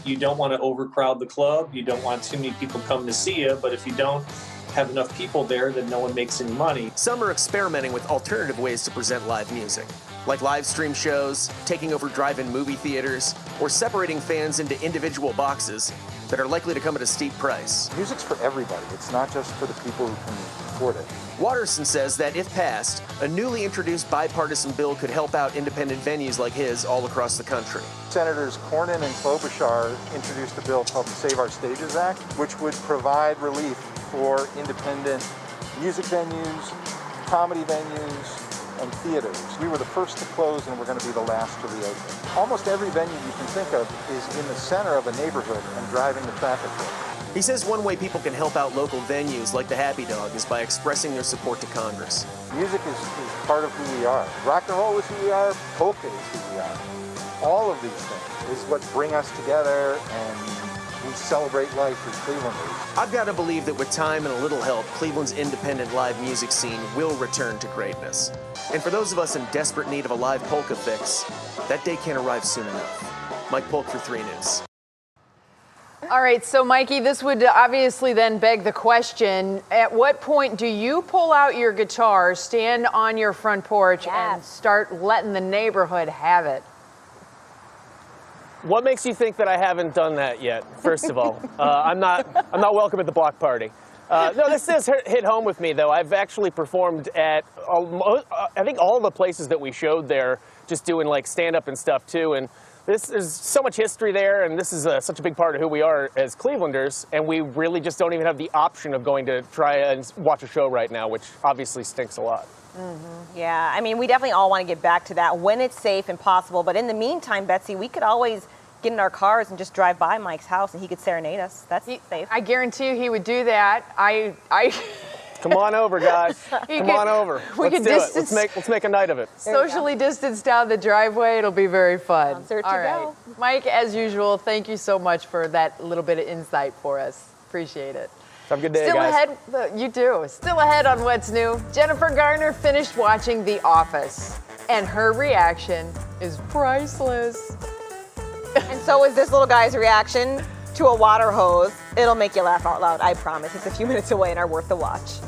You don't want to overcrowd the club. You don't want too many people coming to see you, but if you don't have enough people there, then no one makes any money. Some are experimenting with alternative ways to present live music, like live stream shows, taking over drive-in movie theaters, or separating fans into individual boxes that are likely to come at a steep price. Music's for everybody. It's not just for the people who can afford it. Watterson says that if passed, a newly introduced bipartisan bill could help out independent venues like his all across the country. Senators Cornyn and Klobuchar introduced a bill called the Save Our Stages Act, which would provide relief for independent music venues, comedy venues, and theaters. We were the first to close and we're going to be the last to reopen. Almost every venue you can think of is in the center of a neighborhood and driving the traffic flow. He says one way people can help out local venues like the Happy Dog is by expressing their support to Congress. Music is part of who we are. Rock and roll is who we are. Polka is who we are. All of these things is what bring us together, and we celebrate life as Clevelanders. I've got to believe that with time and a little help, Cleveland's independent live music scene will return to greatness. And for those of us in desperate need of a live polka fix, that day can't arrive soon enough. Mike Polk for 3 News. All right, so Mikey, this would obviously then beg the question, at what point do you pull out your guitar, stand on your front porch, and start letting the neighborhood have it? What makes you think that I haven't done that yet, first of all? I'm not welcome at the block party. No, this does hit home with me, though. I've actually performed at, I think, all the places that we showed there, just doing like stand-up and stuff, too. And there's so much history there, and this is such a big part of who we are as Clevelanders, and we really just don't even have the option of going to try and watch a show right now, which obviously stinks a lot. Yeah, I mean, we definitely all want to get back to that when it's safe and possible. But in the meantime, Betsy, we could always get in our cars and just drive by Mike's house, and he could serenade us. That's safe. I guarantee you he would do that. Come on over, guys. Come on over. Let's do it. Let's make a night of it. Socially distanced down the driveway. It'll be very fun. Concert to All right. go. Mike, as usual, thank you so much for that little bit of insight for us. Appreciate it. Have a good day, Still guys. ahead, you do. Still ahead on What's New. Jennifer Garner finished watching The Office, and her reaction is priceless. And so is this little guy's reaction to a water hose. It'll make you laugh out loud, I promise. It's a few minutes away and are worth the watch.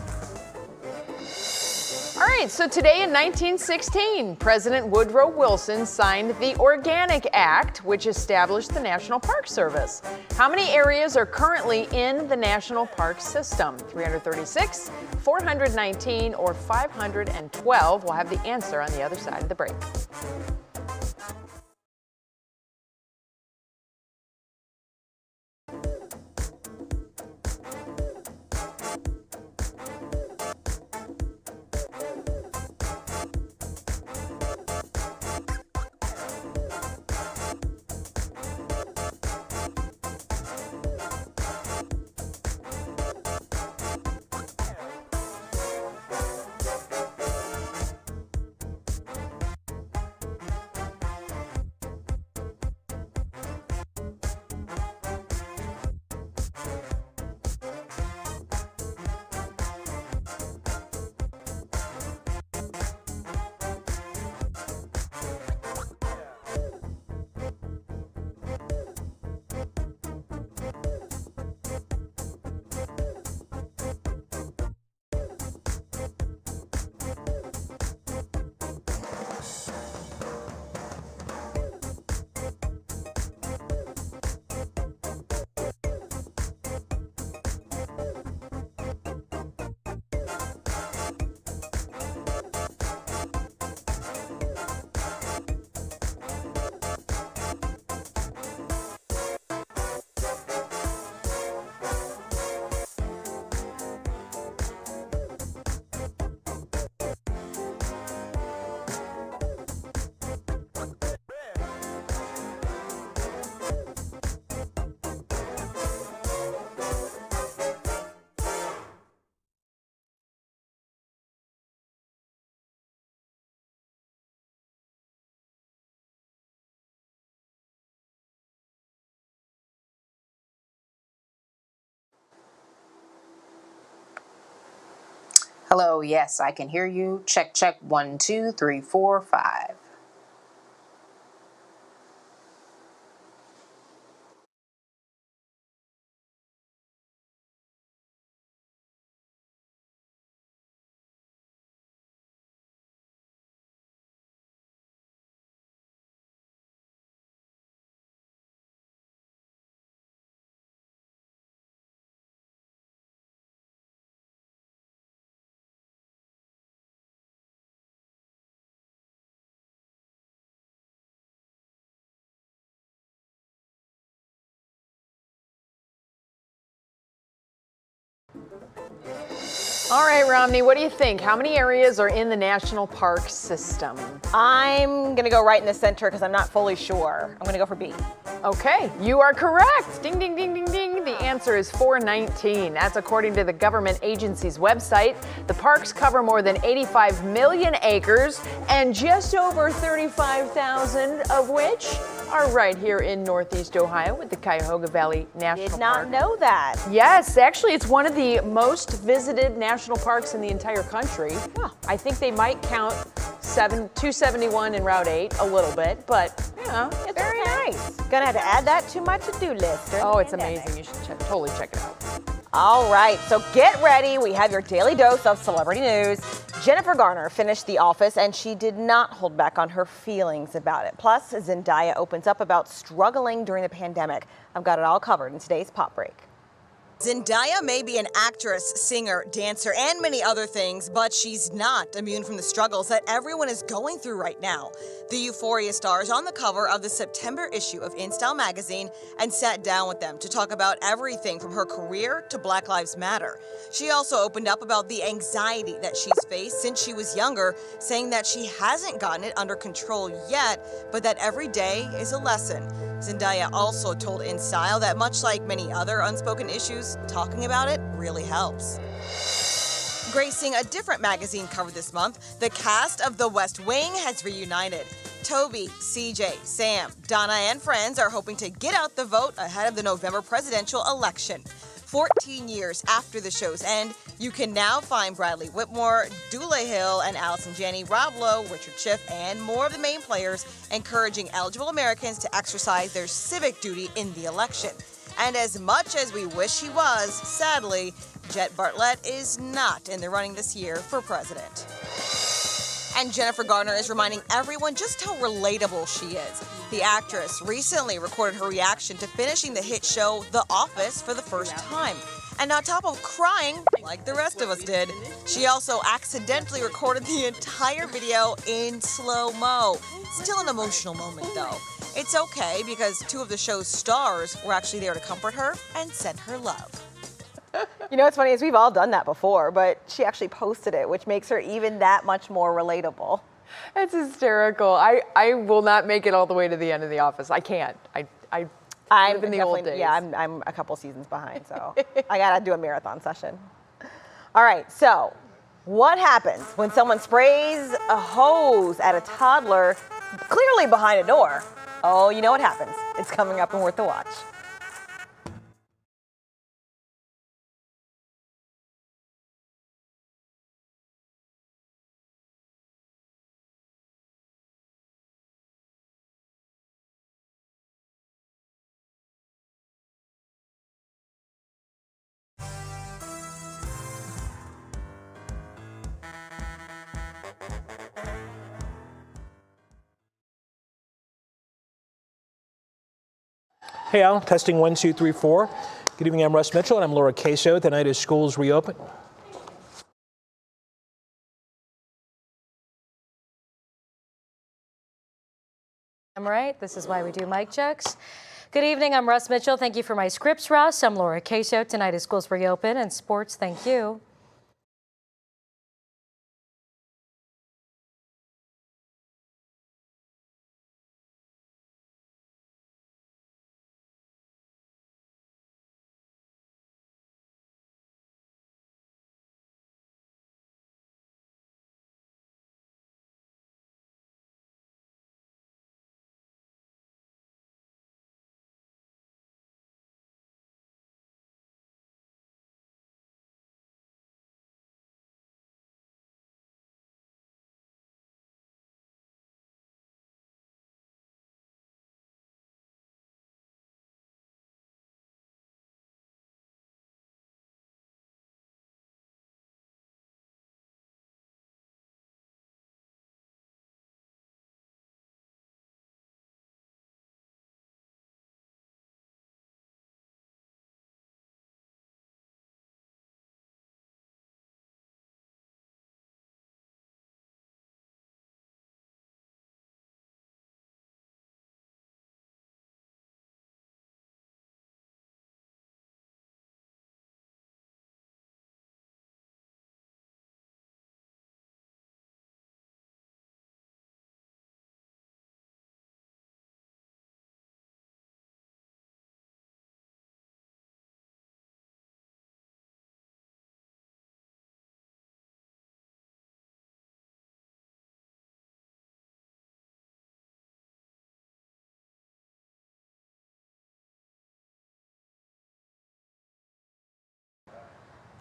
All right, so today in 1916, President Woodrow Wilson signed the Organic Act, which established the National Park Service. How many areas are currently in the National Park System? 336, 419, or 512? We'll have the answer on the other side of the break. Hello, yes, I can hear you. Check, check. 1, 2, 3, 4, 5. All right, Romney, what do you think? How many areas are in the national park system? I'm going to go right in the center because I'm not fully sure. I'm going to go for B. Okay, you are correct. Ding, ding, ding, ding, ding. The answer is 419. That's according to the government agency's website. The parks cover more than 85 million acres and just over 35,000 of which are right here in Northeast Ohio with the Cuyahoga Valley National Park. Did not know that. Yes, actually, it's one of the most visited national parks in the entire country. I think they might count 271 and Route 8 a little bit, but you know, it's very nice. Gonna have to add that to my to-do list. Oh, it's amazing. You should totally check it out. All right, so get ready. We have your daily dose of celebrity news. Jennifer Garner finished The Office, and she did not hold back on her feelings about it. Plus, Zendaya opens up about struggling during the pandemic. I've got it all covered in today's Pop Break. Zendaya may be an actress, singer, dancer, and many other things, but she's not immune from the struggles that everyone is going through right now. The Euphoria star is on the cover of the September issue of InStyle magazine and sat down with them to talk about everything from her career to Black Lives Matter. She also opened up about the anxiety that she's faced since she was younger, saying that she hasn't gotten it under control yet, but that every day is a lesson. Zendaya also told InStyle that much like many other unspoken issues, talking about it really helps. Gracing a different magazine cover this month, the cast of The West Wing has reunited. Toby, CJ, Sam, Donna, and friends are hoping to get out the vote ahead of the November presidential election. 14 years after the show's end, you can now find Bradley Whitmore, Dule Hill, and Allison Janney, Rob Lowe, Richard Schiff, and more of the main players encouraging eligible Americans to exercise their civic duty in the election. And as much as we wish he was, sadly, Jet Bartlett is not in the running this year for president. And Jennifer Garner is reminding everyone just how relatable she is. The actress recently recorded her reaction to finishing the hit show The Office for the first time. And on top of crying, like the rest of us did, she also accidentally recorded the entire video in slow-mo. Still an emotional moment, though. It's okay because two of the show's stars were actually there to comfort her and send her love. You know what's funny is we've all done that before, but she actually posted it, which makes her even that much more relatable. It's hysterical. I will not make it all the way to the end of The Office. I can't. I live in the old days. Yeah, I'm a couple seasons behind, so I gotta do a marathon session. All right, so what happens when someone sprays a hose at a toddler clearly behind a door? Oh, you know what happens. It's coming up and worth the watch. Hey, Al, testing 1, 2, 3, 4. Good evening, I'm Russ Mitchell, and I'm Laura Queso. Tonight as schools reopen. I'm right. This is why we do mic checks. Good evening, I'm Russ Mitchell. Thank you for my scripts, Russ. I'm Laura Queso. Tonight as schools reopen and sports, thank you.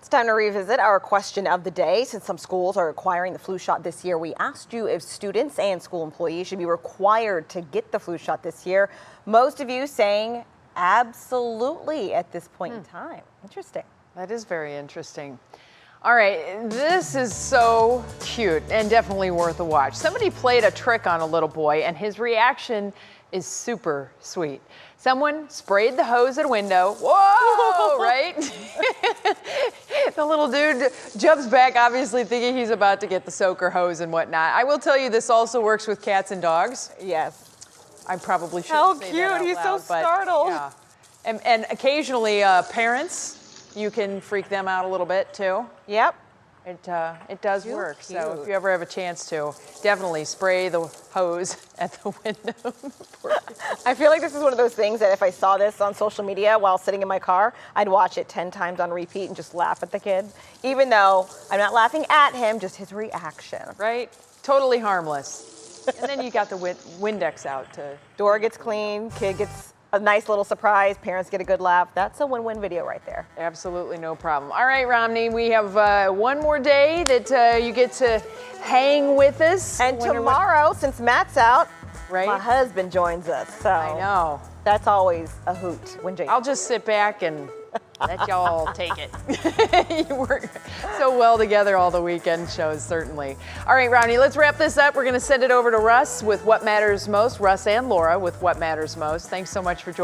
Time to revisit our question of the day. Since some schools are requiring the flu shot this year, we asked you if students and school employees should be required to get the flu shot this year. Most of you saying absolutely at this point in time. Interesting. That is very interesting. All right, this is so cute and definitely worth a watch. Somebody played a trick on a little boy and his reaction is super sweet. Someone sprayed the hose at a window. Whoa, right? The little dude jumps back, obviously thinking he's about to get the soaker hose and whatnot. I will tell you, this also works with cats and dogs. Yes. I probably shouldn't say that out How cute, he's loud, so but, startled. yeah. And occasionally parents, you can freak them out a little bit too. Yep. It does work. So if you ever have a chance to, definitely spray the hose at the window. I feel like this is one of those things that if I saw this on social media while sitting in my car, I'd watch it 10 times on repeat and just laugh at the kid. Even though I'm not laughing at him, just his reaction. Right? Totally harmless. And then you got the Windex out to... Door gets clean, kid gets a nice little surprise, parents get a good laugh. That's a win-win video right there. Absolutely no problem. All right, Romney, we have one more day that you get to hang with us. And tomorrow, since Matt's out, right, my husband joins us. So I know. That's always a hoot when Jason. I'll just sit back and let y'all take it. You work so well together all the weekend shows, certainly. All right, Romney, let's wrap this up. We're going to send it over to Russ with What Matters Most, Russ and Laura with What Matters Most. Thanks so much for joining us.